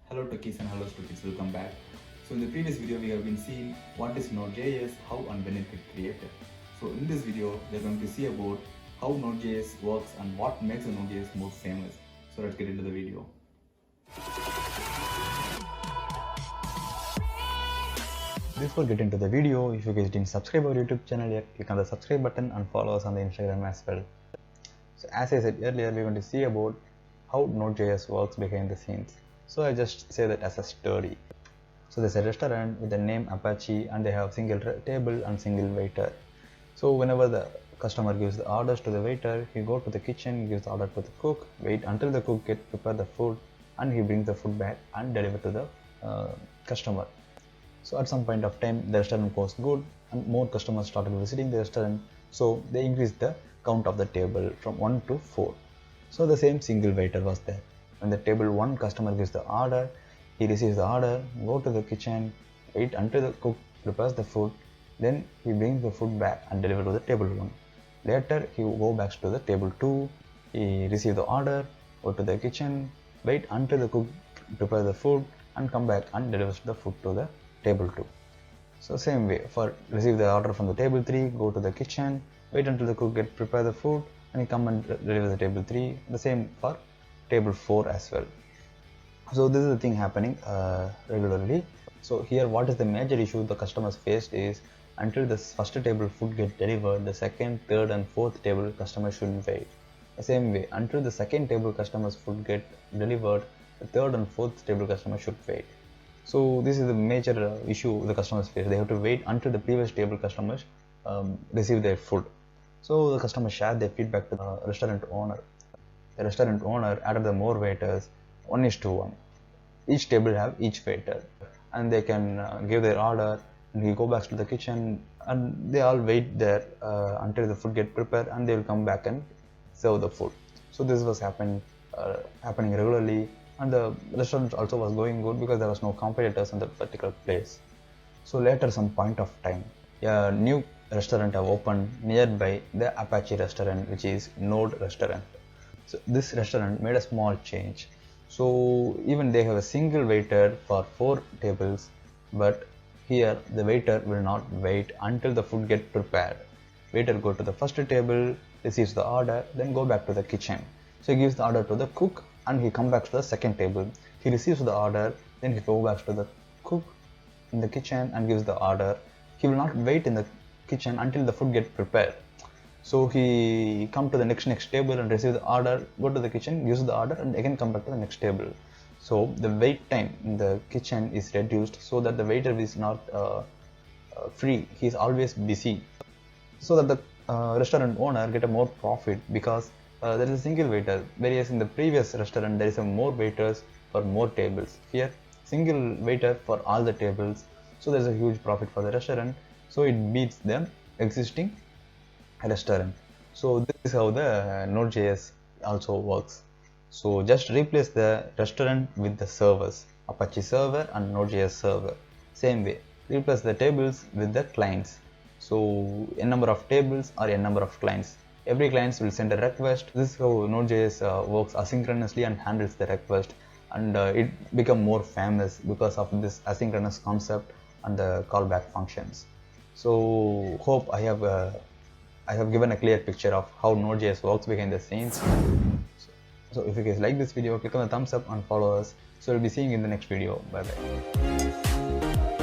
Hello Techies and hello Stupidzz, welcome back. So in the previous video we have been seeing what is NodeJS, how and when it gets created. So in this video we are going to see about how NodeJS works and what makes a NodeJS more famous. So let's get into the video. Before getting into the video, if you guys didn't subscribe our YouTube channel yet, click on the subscribe button and follow us on the Instagram as well. So as I said earlier, we're going to see about how Node.js works behind the scenes. So I just say that as a story. So there's a restaurant with the name Apache and they have single table and single waiter. So whenever the customer gives the orders to the waiter, he go to the kitchen, gives the order to the cook, wait until the cook prepare the food, and he brings the food back and deliver to the customer. So at some point of time the restaurant goes good and more customers started visiting the restaurant, so they increased the count of the table from 1 to 4. So the same single waiter was there. When the table 1 customer gives the order, he receives the order, go to the kitchen, wait until the cook prepares the food, then he brings the food back and deliver to the table 1. Later he go back to the table 2, he receive the order, go to the kitchen, wait until the cook prepare the food and come back and delivers the food to the table 2. So same way, for receive the order from the table 3, go to the kitchen, wait until the cook prepare the food and he come and deliver the table 3. The same for table 4 as well. So this is the thing happening regularly. So here what is the major issue the customers faced is, until the first table food get delivered, the second, third and fourth table customers should wait. The same way, until the second table customers food get delivered, the third and fourth table customers should wait. So this is the major issue the customers face. They have to wait until the previous table customers receive their food. So the customers share their feedback to the restaurant owner. The restaurant owner added the more waiters, 1:1. Each table have each waiter and they can give their order and he go back to the kitchen and they all wait there until the food get prepared and they will come back and serve the food. So this was happening regularly, and the restaurant also was going good because there was no competitors in that particular place. So later some point of time, a new restaurant have opened nearby the Apache restaurant, which is Node restaurant. So this restaurant made a small change. So even they have a single waiter for 4 tables, but here the waiter will not wait until the food get prepared. Waiter go to the first table, receives the order, then go back to the kitchen. So he gives the order to the cook and he come back to the second table. He receives the order, then he go back to the cook in the kitchen and gives the order. He will not wait in the kitchen until the food get prepared. So he come to the next table and receive the order, go to the kitchen, gives the order and again come back to the next table. So the wait time in the kitchen is reduced so that the waiter is not free, he is always busy. So that the restaurant owner get a more profit because there is a single waiter, whereas in the previous restaurant there is a more waiters for more tables. Here single waiter for all the tables, so there is a huge profit for the restaurant. So it beats the existing restaurant. So this is how the Node.js also works. So just replace the restaurant with the servers, Apache server and Node.js server. Same way, replace the tables with the clients. So a number of tables or a number of clients. Every client will send a request. This is how Node.js works asynchronously and handles the request, and it become more famous because of this asynchronous concept and the callback functions. So hope I have given a clear picture of how Node.js works behind the scenes. So if you guys like this video, click on the thumbs up and follow us. So we'll be seeing you in the next video. Bye bye.